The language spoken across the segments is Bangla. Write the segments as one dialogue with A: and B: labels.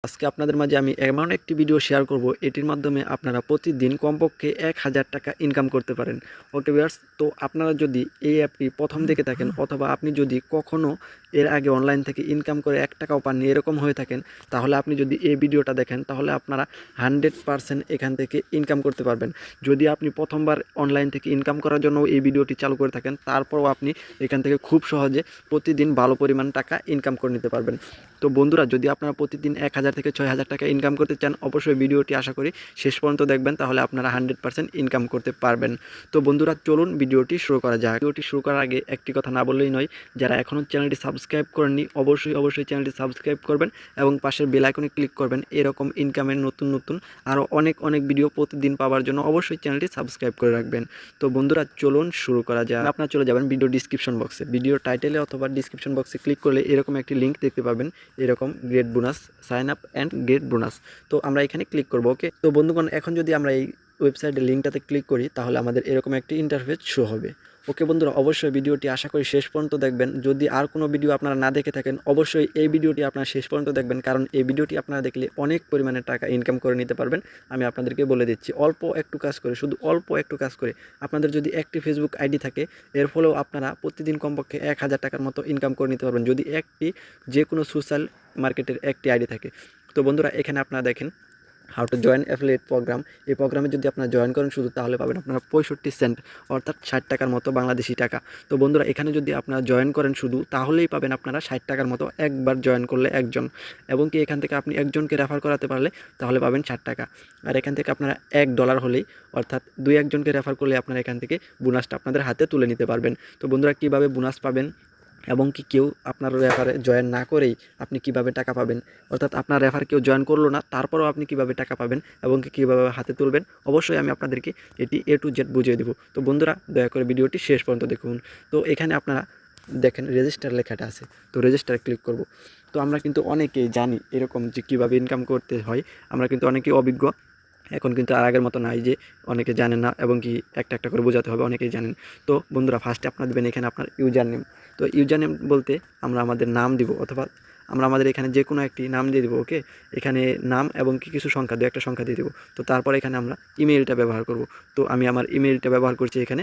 A: আজকে আপনাদের মাঝে আমি এমন একটি ভিডিও শেয়ার করব, এটির মাধ্যমে আপনারা প্রতিদিন কমপক্ষে 1000 টাকা ইনকাম করতে পারেন। ওকে ভিউয়ার্স, তো আপনারা যদি এই অ্যাপটি প্রথম দেখে থাকেন অথবা আপনি যদি কখনও এর আগে অনলাইন থেকে ইনকাম করে 1 টাকাও পাননি এরকম হয়ে থাকেন, তাহলে আপনি যদি এই ভিডিওটা দেখেন তাহলে আপনারা 100% এখান থেকে ইনকাম করতে পারবেন। যদি আপনি প্রথমবার অনলাইন থেকে ইনকাম করার জন্য এই ভিডিওটি চালু করে থাকেন, তারপরও আপনি এখান থেকে খুব সহজে প্রতিদিন ভালো পরিমাণ টাকা ইনকাম করে নিতে পারবেন। তো বন্ধুরা, যদি আপনারা প্রতিদিন 1000 থেকে 6000 টাকা ইনকাম করতে চান, অবশ্যই ভিডিওটি আশা করি শেষ পর্যন্ত দেখবেন, তাহলে আপনারা 100% ইনকাম করতে পারবেন। তো বন্ধুরা, চলুন ভিডিওটি শুরু করা যাক। ভিডিওটি শুরু করার আগে একটি কথা না বললেই নয়, যারা এখনও চ্যানেলটি সাবস্ক্রাইব করেননি অবশ্যই চ্যানেলটি সাবস্ক্রাইব করবেন এবং পাশের বেল আইকনে ক্লিক করবেন। এরকম ইনকামের নতুন আরও অনেক ভিডিও প্রতিদিন পাওয়ার জন্য অবশ্যই চ্যানেলটি সাবস্ক্রাইব করে রাখবেন। তো বন্ধুরা, চলুন শুরু করা যাক। আপনারা চলে যাবেন ভিডিও ডিসক্রিপশন বক্সে, ভিডিও টাইটেলে অথবা ডিসক্রিপশন বক্সে ক্লিক করলে এরকম একটি লিঙ্ক দেখতে পাবেন, এরকম get bonus, sign up and get bonus. তো আমরা এখানে ক্লিক করব। ওকে, তো বন্ধুগণ, এখন যদি আমরা এই ওয়েবসাইটের লিঙ্কটাতে ক্লিক করি তাহলে আমাদের এরকম একটি ইন্টারফেস শো হবে। ওকে বন্ধুরা, অবশ্যই ভিডিওটি আশা করি শেষ পর্যন্ত দেখবেন। যদি আর কোনো ভিডিও আপনারা না দেখে থাকেন, অবশ্যই এই ভিডিওটি আপনারা শেষ পর্যন্ত দেখবেন, কারণ এই ভিডিওটি আপনারা দেখলে অনেক পরিমাণে টাকা ইনকাম করে নিতে পারবেন। আমি আপনাদেরকে বলে দিচ্ছি, অল্প একটু কাজ করে, শুধু অল্প একটু কাজ করে আপনাদের যদি একটি ফেসবুক আইডি থাকে, এর ফলেও আপনারা প্রতিদিন কমপক্ষে 1000 টাকার মতো ইনকাম করে নিতে পারবেন, যদি একটি যে কোনো সোশ্যাল মার্কেটের একটি আইডি থাকে। তো বন্ধুরা, এখানে আপনারা দেখেন how to join affiliate programme. এই প্রোগ্রামে যদি আপনারা জয়েন করেন শুধু, তাহলে পাবেন আপনারা 65 সেন্ট, অর্থাৎ 60 টাকার মতো বাংলাদেশি টাকা। তো বন্ধুরা, এখানে যদি আপনারা জয়েন করেন শুধু, তাহলেই পাবেন আপনারা 60 টাকার মতো একবার জয়েন করলে একজন, এবং কি এখান থেকে আপনি একজনকে রেফার করাতে পারলে তাহলে পাবেন 60 টাকা। আর এখান থেকে আপনারা $1 হলেই, অর্থাৎ 2 জনকে রেফার করলে আপনারা এখান থেকে বোনাসটা আপনাদের হাতে তুলে নিতে পারবেন। তো বন্ধুরা, কীভাবে বোনাস পাবেন এবং কি কেউ আপনার রেফারে জয়েন না করেই আপনি কিভাবে টাকা পাবেন, অর্থাৎ আপনার রেফার কেউ জয়েন করলো না তারপরেও আপনি কিভাবে টাকা পাবেন এবং কি কীভাবে হাতে তুলবেন, অবশ্যই আমি আপনাদেরকে এটি A to Z বুঝিয়ে দেবো। তো বন্ধুরা, দয়া করে ভিডিওটি শেষ পর্যন্ত দেখুন। তো এখানে আপনারা দেখেন রেজিস্টার লেখাটা আছে, তো রেজিস্টারে ক্লিক করব। তো আমরা কিন্তু অনেকেই জানি এরকম যে কীভাবে ইনকাম করতে হয়, আমরা কিন্তু অনেকেই অভিজ্ঞ। এখন কিন্তু আর আগের মতো নাই যে অনেকে জানেন না এবং কি একটা করে বোঝাতে হবে, অনেকেই জানেন। তো বন্ধুরা, ফার্স্টে আপনারা দেবেন এখানে আপনার ইউজার নেম। তো ইউজার নেম বলতে আমরা আমাদের নাম দিব, অথবা আমরা আমাদের এখানে যে কোনো একটি নাম দিয়ে দেবো। ওকে, এখানে নাম এবং কি কিছু সংখ্যা, একটা সংখ্যা দিয়ে দেবো। তো তারপর এখানে আমরা ইমেইলটা ব্যবহার করব। তো আমি আমার ইমেইলটা ব্যবহার করছি এখানে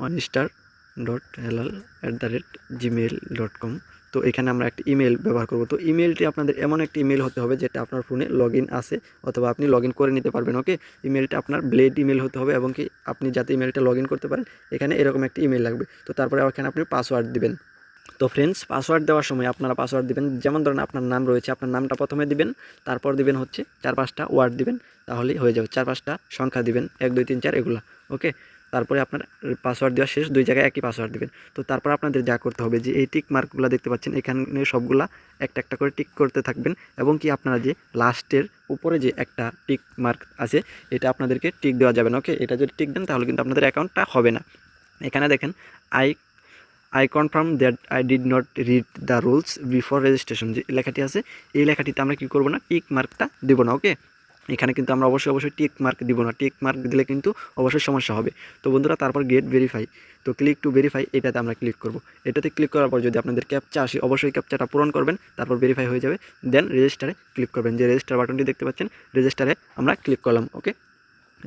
A: onestar.halal@gmail.com। তো এখানে আমরা একটা ইমেল ব্যবহার করব। তো ইমেলটি আপনাদের এমন একটি ইমেল হতে হবে যেটা আপনার ফোনে লগ ইন আছে, অথবা আপনি লগ ইন করে নিতে পারবেন। ওকে, ইমেলটা আপনার ব্লেড ইমেল হতে হবে, এবং কি আপনি যাতে ইমেলটা লগ ইন করতে পারেন এখানে এরকম একটা ইমেল লাগবে। তো তারপরে এখানে আপনি পাসওয়ার্ড দিবেন। তো ফ্রেন্ডস, পাসওয়ার্ড দেওয়ার সময় আপনারা পাসওয়ার্ড দিবেন, যেমন ধরেন আপনার নাম রয়েছে, আপনার নামটা প্রথমে দিবেন, তারপর দিবেন হচ্ছে 4-5টা ওয়ার্ড দিবেন, তাহলেই হয়ে যাবে। 4-5টা সংখ্যা দিবেন, 1 2 3 4 এগুলা। ওকে, তারপরে আপনার পাসওয়ার্ড দেওয়া শেষ, 2 জায়গায় একই পাসওয়ার্ড দিবেন। তো তারপর আপনাদের যা করতে হবে যে এই টিক মার্কগুলো দেখতে পাচ্ছেন, এখানে সবগুলা একটা করে টিক করতে থাকবেন, এবং কি আপনারা যে লাস্টের উপরে যে একটা টিক মার্ক আছে এটা আপনাদেরকে টিক দেওয়া যাবে না। ওকে, এটা যদি টিক দেন তাহলে কিন্তু আপনাদের অ্যাকাউন্টটা হবে না। এখানে দেখেন I confirm that I did not read the rules before registration, যে লেখাটি আছে এই লেখাটিতে আমরা কী করবো না, টিক মার্কটা দেবো না। ওকে, এখানে কিন্তু আমরা অবশ্যই টিক মার্ক দিব না, টিক মার্ক দিলে কিন্তু অবশ্যই সমস্যা হবে। তো বন্ধুরা, তারপর গেট ভেরিফাই, তো ক্লিক টু ভেরিফাই এটাতে আমরা ক্লিক করব। এটাতে ক্লিক করার পর যদি আপনাদের ক্যাপচা আসে, অবশ্যই ক্যাপচাটা পূরণ করবেন, তারপর ভেরিফাই হয়ে যাবে। দেন রেজিস্টারে ক্লিক করবেন, যে রেজিস্টার বাটনটি দেখতে পাচ্ছেন, রেজিস্টারে আমরা ক্লিক করলাম। ওকে,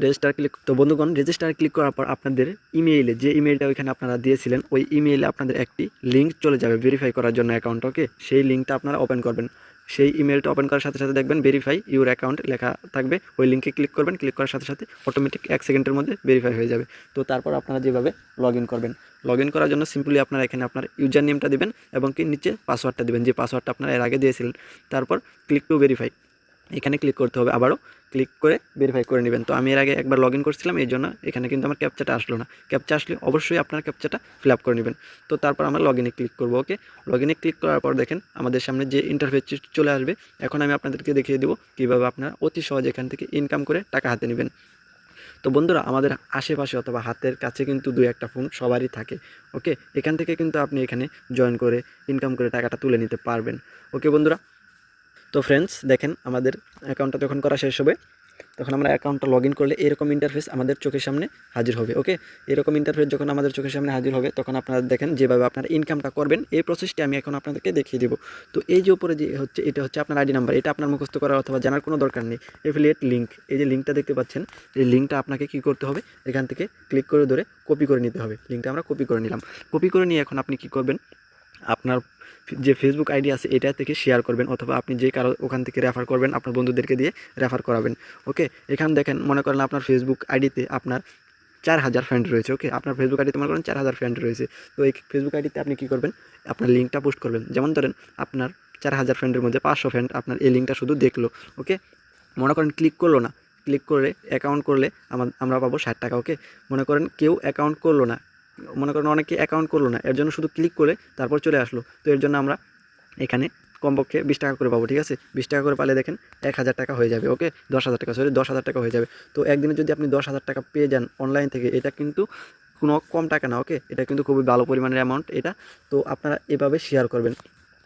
A: রেজিস্টার ক্লিক। তো বন্ধুগণ, রেজিস্টার ক্লিক করার পর আপনাদের ইমেইলে, যে ইমেইলটা ওইখানে আপনারা দিয়েছিলেন, ওই ইমেইলে আপনাদের একটি লিঙ্ক চলে যাবে ভেরিফাই করার জন্য অ্যাকাউন্ট। ওকে, সেই লিঙ্কটা আপনারা ওপেন করবেন। সেই ইমেলটা ওপেন করার সাথে সাথে দেখবেন ভেরিফাই ইউর অ্যাকাউন্ট লেখা থাকবে, ওই লিঙ্কে ক্লিক করবেন। ক্লিক করার সাথে সাথে অটোমেটিক 1 সেকেন্ডের মধ্যে ভেরিফাই হয়ে যাবে। তো তারপর আপনারা যেভাবে লগ ইন করবেন, লগ ইন করার জন্য সিম্পলি আপনারা এখানে আপনার ইউজার নেমটা দিবেন, এবং কি নিচে পাসওয়ার্ডটা দিবেন, যে পাসওয়ার্ডটা আপনারা এর আগে দিয়েছিলেন। তারপর ক্লিক টু ভেরিফাই, এখানে ক্লিক করতে হবে, আবারও ক্লিক করে ভেরিফাই করে নেবেন। তো আমি এর আগে একবার লগ ইন করছিলাম, এই জন্য এখানে কিন্তু আমার ক্যাপচাটা আসলো না। ক্যাপচা আসলে অবশ্যই আপনার ক্যাপচাটা ফিল আপ করে নেবেন। তো তারপর আমরা লগ ইনে ক্লিক করবো। ওকে, লগ ইনে ক্লিক করার পর দেখেন আমাদের সামনে যে ইন্টারফেস চলে আসবে। এখন আমি আপনাদেরকে দেখিয়ে দেবো কীভাবে আপনারা অতি সহজে এখান থেকে ইনকাম করে টাকা হাতে নেবেন। তো বন্ধুরা, আমাদের আশেপাশে অথবা হাতের কাছে কিন্তু 2-1টা ফোন সবারই থাকে। ওকে, এখান থেকে কিন্তু আপনি এখানে জয়েন করে ইনকাম করে টাকাটা তুলে নিতে পারবেন। ওকে বন্ধুরা, তো ফ্রেন্ডস দেখেন আমাদের অ্যাকাউন্টটা যখন করা শেষ হবে, তখন আমরা অ্যাকাউন্টটা লগ ইন করলে এরকম ইন্টারফেস আমাদের চোখের সামনে হাজির হবে। ওকে, এরকম ইন্টারফেস যখন আমাদের চোখের সামনে হাজির হবে তখন আপনারা দেখেন যেভাবে আপনারা ইনকামটা করবেন এই প্রসেসটি আমি এখন আপনাদেরকে দেখিয়ে দেবো। তো এই যে উপরে যে হচ্ছে এটা হচ্ছে আপনার আইডি নাম্বার, এটা আপনার মুখস্থ করার অথবা জানার কোনো দরকার নেই। এফিলিয়েট লিঙ্ক, এই যে লিঙ্কটা দেখতে পাচ্ছেন, এই লিঙ্কটা আপনাকে কী করতে হবে, এখান থেকে ক্লিক করে ধরে কপি করে নিতে হবে। লিঙ্কটা আমরা কপি করে নিলাম। কপি করে নিয়ে এখন আপনি কী করবেন, আপনার যে ফেসবুক আইডি আছে এটা থেকে শেয়ার করবেন, অথবা আপনি যে কারো ওখান থেকে রেফার করবেন, আপনার বন্ধুদেরকে দিয়ে রেফার করাবেন। ওকে, এখানে দেখেন মনে করেন আপনার ফেসবুক আইডিতে আপনার 4000 ফ্রেন্ড রয়েছে। ওকে, আপনার ফেসবুক আইডিতে মনে করেন 4000 ফ্রেন্ড রয়েছে। তো এই ফেসবুক আইডিতে আপনি কী করবেন, আপনার লিঙ্কটা পোস্ট করবেন। যেমন ধরেন আপনার 4000 ফ্রেন্ডের মধ্যে 500 ফ্রেন্ড আপনার এই লিঙ্কটা শুধু দেখলো। ওকে, মনে করেন ক্লিক করলো না, ক্লিক করে অ্যাকাউন্ট করলে আমরা পাবো 60 টাকা। ওকে, মনে করেন কেউ অ্যাকাউন্ট করলো না, মনে করেন অনেকে অ্যাকাউন্ট করলো না, এর জন্য শুধু ক্লিক করে তারপর চলে আসলো। তো এর জন্য আমরা এখানে কমপক্ষে 20 টাকা করে পাবো। ঠিক আছে, 20 টাকা করে পালে দেখেন 1000 টাকা হয়ে যাবে। ওকে, 10,000 টাকা, সরি 10,000 টাকা হয়ে যাবে। তো একদিনে যদি আপনি 10,000 টাকা পেয়ে যান অনলাইন থেকে, এটা কিন্তু কোনো কম টাকা না। ওকে, এটা কিন্তু খুবই ভালো পরিমাণের অ্যামাউন্ট এটা। তো আপনারা এভাবে শেয়ার করবেন।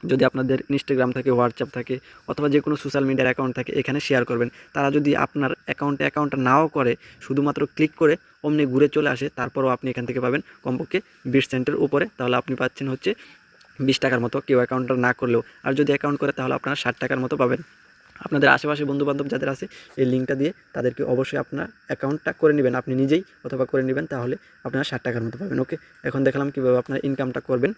A: যদি আপনাদের ইনস্টাগ্রাম থাকে, হোয়াটসঅ্যাপ থাকে, অথবা যে কোনো সোশ্যাল মিডিয়ার অ্যাকাউন্ট থাকে, এখানে শেয়ার করবেন। তারা যদি আপনার অ্যাকাউন্টটা নাও করে, শুধুমাত্র ক্লিক করে অমনি ঘুরে চলে আসে, তারপরও আপনি এখান থেকে পাবেন কমপক্ষে 20 সেন্টের উপরে। তাহলে আপনি পাচ্ছেন হচ্ছে 20 টাকার মতো, কেউ অ্যাকাউন্টটা না করলেও। আর যদি অ্যাকাউন্ট করে তাহলে আপনারা 60 টাকার মতো পাবেন। আপনাদের আশেপাশে বন্ধুবান্ধব যাদের আছে এই লিঙ্কটা দিয়ে তাদেরকে অবশ্যই আপনার অ্যাকাউন্টটা করে নেবেন, আপনি নিজেই অথবা করে নেবেন, তাহলে আপনারা 60 টাকার মতো পাবেন। ওকে, এখন দেখালাম কীভাবে আপনারা ইনকামটা করবেন।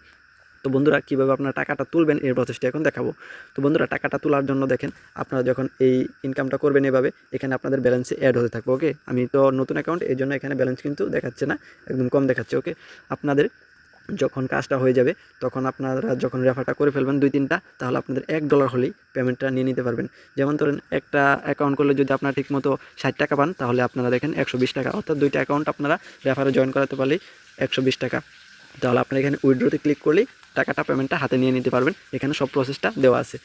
A: তো বন্ধুরা, কীভাবে আপনারা টাকাটা তুলবেন এই প্রসেসটা এখন দেখাবো। তো বন্ধুরা, টাকাটা তোলার জন্য দেখেন আপনারা যখন এই ইনকামটা করবেন এভাবে, এখানে আপনাদের ব্যালেন্সে অ্যাড হতে থাকবে। ওকে, আমি তো নতুন অ্যাকাউন্ট, এই জন্য এখানে ব্যালেন্স কিন্তু দেখাচ্ছে না, একদম কম দেখাচ্ছে। ওকে, আপনাদের যখন কাজটা হয়ে যাবে তখন আপনারা যখন রেফারটা করে ফেলবেন 2-3টা, তাহলে আপনাদের $1 হলেই পেমেন্টটা নিয়ে নিতে পারবেন। যেমন ধরেন একটা অ্যাকাউন্ট করলে যদি আপনারা ঠিকমতো 60 টাকা পান, তাহলে আপনারা দেখেন 120 টাকা, অর্থাৎ 2টা অ্যাকাউন্ট আপনারা রেফারে জয়েন করাতে পারলেই 120 টাকা। তাহলে আপনারা এখানে উইথড্রোতে ক্লিক করলেই টাকাটা পেমেন্টটা হাতে নিয়ে নিতে পারবেন। এখানে সব প্রসেসটা দেওয়া আছে।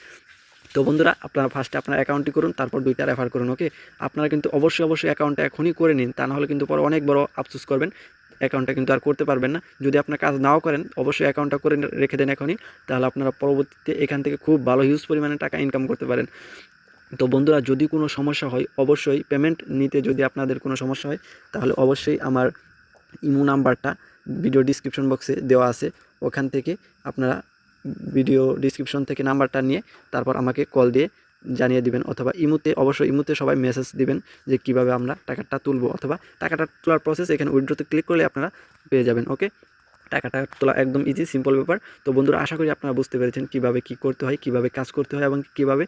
A: তো বন্ধুরা, আপনারা ফার্স্টে আপনার অ্যাকাউন্টটি করুন, তারপর 2টা রেফার করুন। ওকে, আপনারা কিন্তু অবশ্যই অ্যাকাউন্টটা এখনই করে নিন, তা নাহলে কিন্তু পরে অনেক বড় আফসোস করবেন, অ্যাকাউন্টটা কিন্তু আর করতে পারবেন না। যদি আপনার কাজ নাও করেন, অবশ্যই অ্যাকাউন্টটা করে রেখে দেন এখনই, তাহলে আপনারা পরবর্তীতে এখান থেকে খুব ভালো হিউজ পরিমাণে টাকা ইনকাম করতে পারেন। তো বন্ধুরা, যদি কোনো সমস্যা হয়, অবশ্যই পেমেন্ট নিতে যদি আপনাদের কোনো সমস্যা হয়, তাহলে অবশ্যই আমার ইমো নাম্বারটা ভিডিও ডিসক্রিপশন বক্সে দেওয়া আছে, ওখান থেকে আপনারা ভিডিও ডিসক্রিপশন থেকে নাম্বারটা নিয়ে তারপর আমাকে কল দিয়ে জানিয়ে দিবেন, অথবা অবশ্যই ইমোতে সবাই মেসেজ দিবেন যে কীভাবে আমরা টাকাটা তুলবো, অথবা টাকাটা তোলার প্রসেস এখানে উইথড্রোতে ক্লিক করলে আপনারা পেয়ে যাবেন। ওকে, টাকাটা তোলা একদম ইজি, সিম্পল ব্যাপার। তো বন্ধুরা, আশা করি আপনারা বুঝতে পেরেছেন কীভাবে কী করতে হয়, কীভাবে কাজ করতে হয়, এবং কীভাবে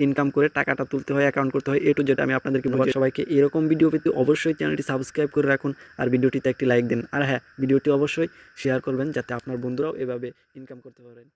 A: ইনকাম করে টাকাটা তুলতে হয়, অ্যাকাউন্ট করতে হয়, এটু যেটা আমি আপনাদেরকে বলি। সবাইকে এরকম ভিডিও পেতে অবশ্যই চ্যানেলটি সাবস্ক্রাইব করে রাখুন, আর ভিডিওটিতে একটি লাইক দিন, আর হ্যাঁ, ভিডিওটি অবশ্যই শেয়ার করবেন যাতে আপনার বন্ধুরাও এভাবে ইনকাম করতে পারেন।